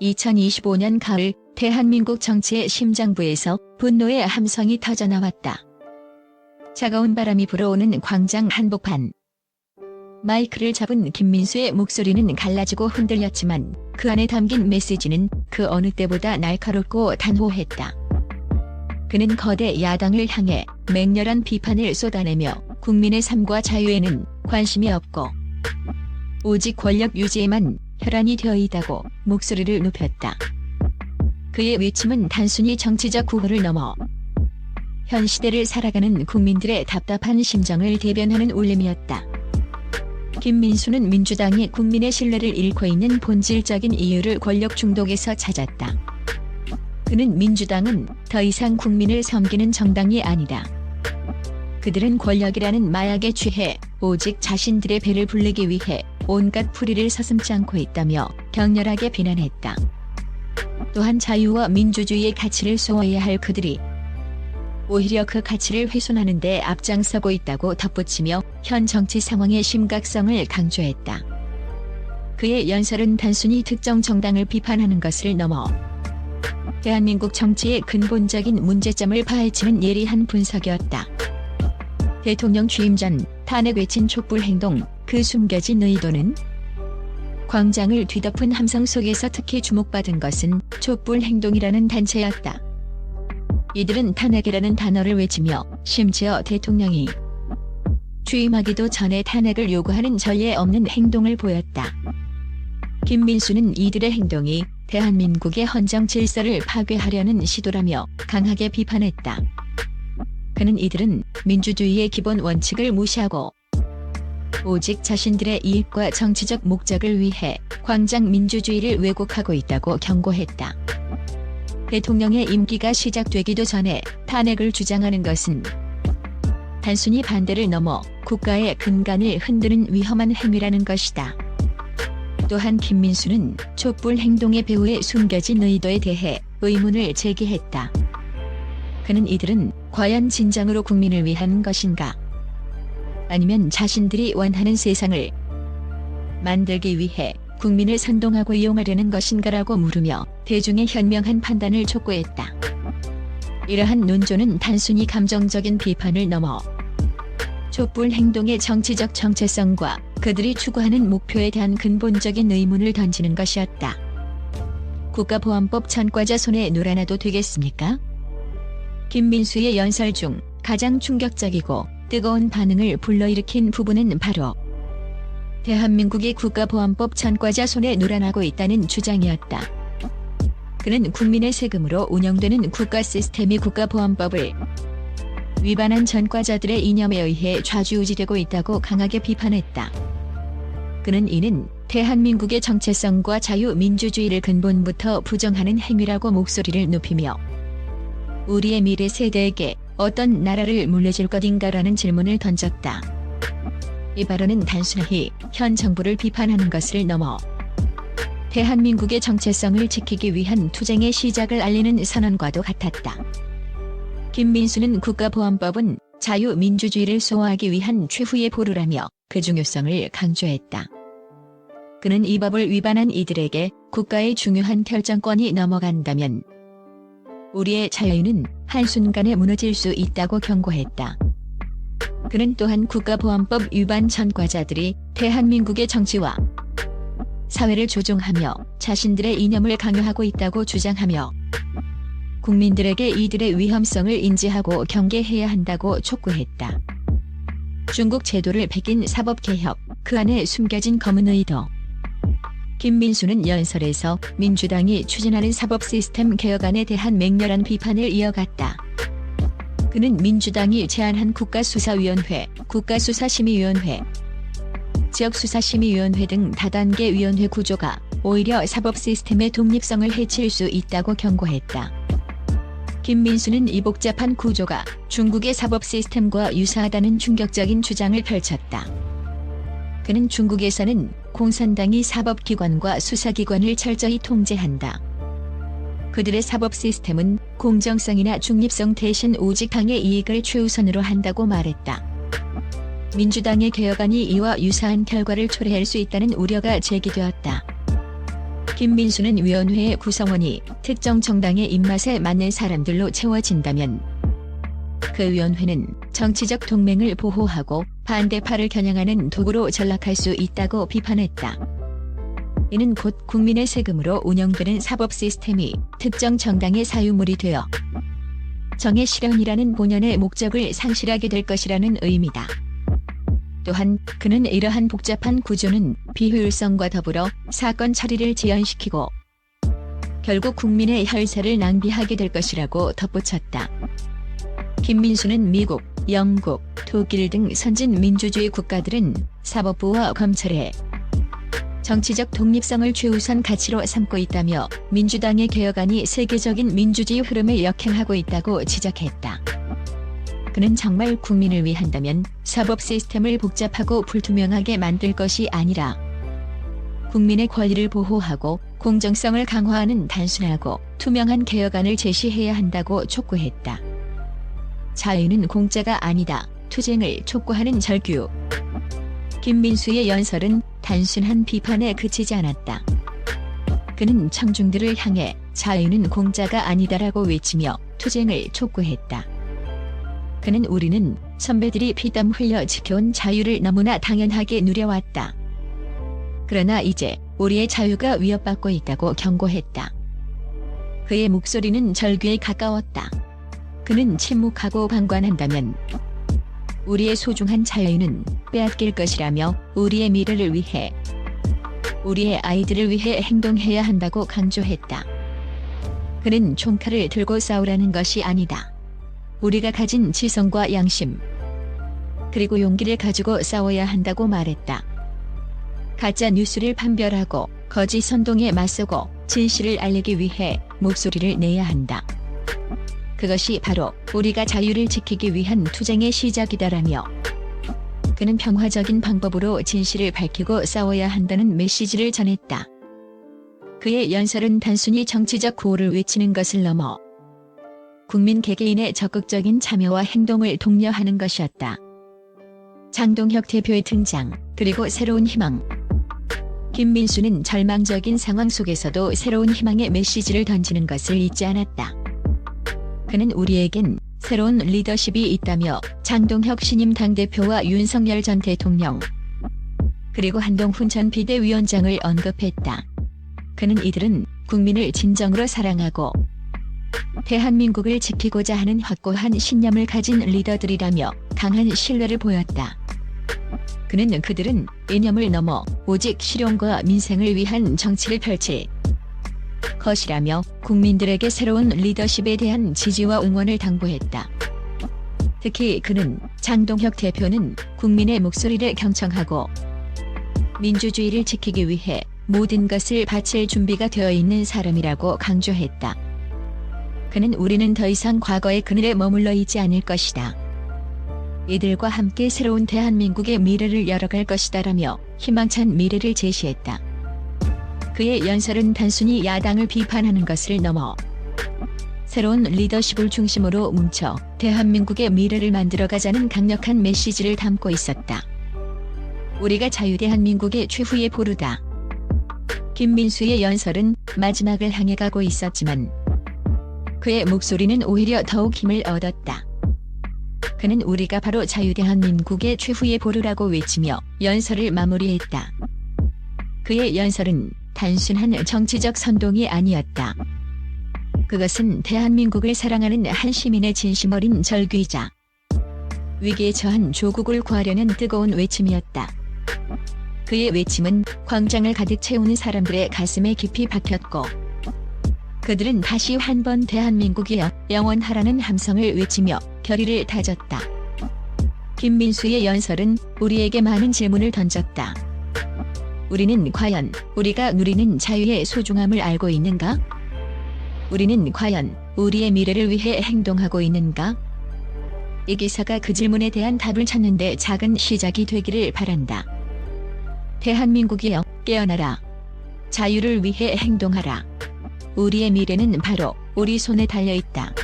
2025년 가을 대한민국 정치의 심장부에서 분노의 함성이 터져나왔다. 차가운 바람이 불어오는 광장 한복판. 마이크를 잡은 김민수의 목소리는 갈라지고 흔들렸지만 그 안에 담긴 메시지는 그 어느 때보다 날카롭고 단호했다. 그는 거대 야당을 향해 맹렬한 비판을 쏟아내며 국민의 삶과 자유에는 관심이 없고 오직 권력 유지에만 혈안이 되어 있다고 목소리를 높였다. 그의 외침은 단순히 정치적 구호를 넘어 현 시대를 살아가는 국민들의 답답한 심정을 대변하는 울림이었다. 김민수는 민주당이 국민의 신뢰를 잃고 있는 본질적인 이유를 권력 중독에서 찾았다. 그는 민주당은 더 이상 국민을 섬기는 정당이 아니다. 그들은 권력이라는 마약에 취해 오직 자신들의 배를 불리기 위해 온갖 풀이를 서슴지 않고 있다며 격렬하게 비난했다. 또한 자유와 민주주의의 가치를 소화해야 할 그들이 오히려 그 가치를 훼손하는 데 앞장서고 있다고 덧붙이며 현 정치 상황의 심각성을 강조했다. 그의 연설은 단순히 특정 정당을 비판하는 것을 넘어 대한민국 정치의 근본적인 문제점을 파헤치는 예리한 분석이었다. 대통령 취임 전 탄핵 외친 촛불 행동, 그 숨겨진 의도는? 광장을 뒤덮은 함성 속에서 특히 주목받은 것은 촛불 행동이라는 단체였다. 이들은 탄핵이라는 단어를 외치며 심지어 대통령이 취임하기도 전에 탄핵을 요구하는 전례 없는 행동을 보였다. 김민수는 이들의 행동이 대한민국의 헌정 질서를 파괴하려는 시도라며 강하게 비판했다. 그는 이들은 민주주의의 기본 원칙을 무시하고 오직 자신들의 이익과 정치적 목적을 위해 광장 민주주의를 왜곡하고 있다고 경고했다. 대통령의 임기가 시작되기도 전에 탄핵을 주장하는 것은 단순히 반대를 넘어 국가의 근간을 흔드는 위험한 행위라는 것이다. 또한 김민수는 촛불 행동의 배후의 숨겨진 의도에 대해 의문을 제기했다. 그는 이들은 과연 진정으로 국민을 위한 것인가? 아니면 자신들이 원하는 세상을 만들기 위해 국민을 선동하고 이용하려는 것인가라고 물으며 대중의 현명한 판단을 촉구했다. 이러한 논조는 단순히 감정적인 비판을 넘어 촛불 행동의 정치적 정체성과 그들이 추구하는 목표에 대한 근본적인 의문을 던지는 것이었다. 국가보안법 전과자 손에 놀아나도 되겠습니까? 김민수의 연설 중 가장 충격적이고 뜨거운 반응을 불러일으킨 부분은 바로 대한민국이 국가보안법 전과자 손에 놀아나고 있다는 주장이었다. 그는 국민의 세금으로 운영되는 국가 시스템이 국가보안법을 위반한 전과자들의 이념에 의해 좌지우지되고 있다고 강하게 비판했다. 그는 이는 대한민국의 정체성과 자유민주주의를 근본부터 부정하는 행위라고 목소리를 높이며 우리의 미래 세대에게 어떤 나라를 물려줄 것인가라는 질문을 던졌다. 이 발언은 단순히 현 정부를 비판하는 것을 넘어 대한민국의 정체성을 지키기 위한 투쟁의 시작을 알리는 선언과도 같았다. 김민수는 국가보안법은 자유민주주의를 소화하기 위한 최후의 보루라며 그 중요성을 강조했다. 그는 이 법을 위반한 이들에게 국가의 중요한 결정권이 넘어간다면 우리의 자유는 한순간에 무너질 수 있다고 경고했다. 그는 또한 국가보안법 위반 전과자들이 대한민국의 정치와 사회를 조종하며 자신들의 이념을 강요하고 있다고 주장하며 국민들에게 이들의 위험성을 인지하고 경계해야 한다고 촉구했다. 중국 제도를 베낀 사법개혁, 그 안에 숨겨진 검은 의도. 김민수는 연설에서 민주당이 추진하는 사법 시스템 개혁안에 대한 맹렬한 비판을 이어갔다. 그는 민주당이 제안한 국가수사위원회, 국가수사심의위원회, 지역수사심의위원회 등 다단계 위원회 구조가 오히려 사법 시스템의 독립성을 해칠 수 있다고 경고했다. 김민수는 이 복잡한 구조가 중국의 사법 시스템과 유사하다는 충격적인 주장을 펼쳤다. 그는 중국에서는 공산당이 사법기관과 수사기관을 철저히 통제한다. 그들의 사법 시스템은 공정성이나 중립성 대신 오직 당의 이익을 최우선으로 한다고 말했다. 민주당의 개혁안이 이와 유사한 결과를 초래할 수 있다는 우려가 제기되었다. 김민수는 위원회의 구성원이 특정 정당의 입맛에 맞는 사람들로 채워진다면 그 위원회는 정치적 동맹을 보호하고 반대파를 겨냥하는 도구로 전락할 수 있다고 비판했다. 이는 곧 국민의 세금으로 운영되는 사법 시스템이 특정 정당의 사유물이 되어 정의 실현이라는 본연의 목적을 상실하게 될 것이라는 의미다. 또한 그는 이러한 복잡한 구조는 비효율성과 더불어 사건 처리를 지연시키고 결국 국민의 혈세를 낭비하게 될 것이라고 덧붙였다. 김민수는 미국, 영국, 독일 등 선진 민주주의 국가들은 사법부와 검찰의 정치적 독립성을 최우선 가치로 삼고 있다며 민주당의 개혁안이 세계적인 민주주의 흐름을 역행하고 있다고 지적했다. 그는 정말 국민을 위한다면 사법 시스템을 복잡하고 불투명하게 만들 것이 아니라 국민의 권리를 보호하고 공정성을 강화하는 단순하고 투명한 개혁안을 제시해야 한다고 촉구했다. 자유는 공짜가 아니다. 투쟁을 촉구하는 절규. 김민수의 연설은 단순한 비판에 그치지 않았다. 그는 청중들을 향해 자유는 공짜가 아니다라고 외치며 투쟁을 촉구했다. 그는 우리는 선배들이 피땀 흘려 지켜온 자유를 너무나 당연하게 누려왔다. 그러나 이제 우리의 자유가 위협받고 있다고 경고했다. 그의 목소리는 절규에 가까웠다. 그는 침묵하고 방관한다면 우리의 소중한 자유는 빼앗길 것이라며 우리의 미래를 위해, 우리의 아이들을 위해 행동해야 한다고 강조했다. 그는 총칼을 들고 싸우라는 것이 아니다. 우리가 가진 지성과 양심, 그리고 용기를 가지고 싸워야 한다고 말했다. 가짜 뉴스를 판별하고 거짓 선동에 맞서고 진실을 알리기 위해 목소리를 내야 한다. 그것이 바로 우리가 자유를 지키기 위한 투쟁의 시작이다라며 그는 평화적인 방법으로 진실을 밝히고 싸워야 한다는 메시지를 전했다. 그의 연설은 단순히 정치적 구호를 외치는 것을 넘어 국민 개개인의 적극적인 참여와 행동을 독려하는 것이었다. 장동혁 대표의 등장, 그리고 새로운 희망. 김민수는 절망적인 상황 속에서도 새로운 희망의 메시지를 던지는 것을 잊지 않았다. 그는 우리에겐 새로운 리더십이 있다며 장동혁 신임 당대표와 윤석열 전 대통령, 그리고 한동훈 전 비대위원장을 언급했다. 그는 이들은 국민을 진정으로 사랑하고 대한민국을 지키고자 하는 확고한 신념을 가진 리더들이라며 강한 신뢰를 보였다. 그는 그들은 이념을 넘어 오직 실용과 민생을 위한 정치를 펼칠 것이라며 국민들에게 새로운 리더십에 대한 지지와 응원을 당부했다. 특히 그는 장동혁 대표는 국민의 목소리를 경청하고 민주주의를 지키기 위해 모든 것을 바칠 준비가 되어 있는 사람이라고 강조했다. 그는 우리는 더 이상 과거의 그늘에 머물러 있지 않을 것이다. 이들과 함께 새로운 대한민국의 미래를 열어갈 것이다라며 희망찬 미래를 제시했다. 그의 연설은 단순히 야당을 비판하는 것을 넘어 새로운 리더십을 중심으로 뭉쳐 대한민국의 미래를 만들어가자는 강력한 메시지를 담고 있었다. 우리가 자유대한민국의 최후의 보루다. 김민수의 연설은 마지막을 향해 가고 있었지만 그의 목소리는 오히려 더욱 힘을 얻었다. 그는 우리가 바로 자유대한민국의 최후의 보루라고 외치며 연설을 마무리했다. 그의 연설은 단순한 정치적 선동이 아니었다. 그것은 대한민국을 사랑하는 한 시민의 진심 어린 절규이자 위기에 처한 조국을 구하려는 뜨거운 외침이었다. 그의 외침은 광장을 가득 채우는 사람들의 가슴에 깊이 박혔고 그들은 다시 한 번 대한민국이 영원하라는 함성을 외치며 결의를 다졌다. 김민수의 연설은 우리에게 많은 질문을 던졌다. 우리는 과연 우리가 누리는 자유의 소중함을 알고 있는가? 우리는 과연 우리의 미래를 위해 행동하고 있는가? 이 기사가 그 질문에 대한 답을 찾는 데 작은 시작이 되기를 바란다. 대한민국이여, 깨어나라. 자유를 위해 행동하라. 우리의 미래는 바로 우리 손에 달려 있다.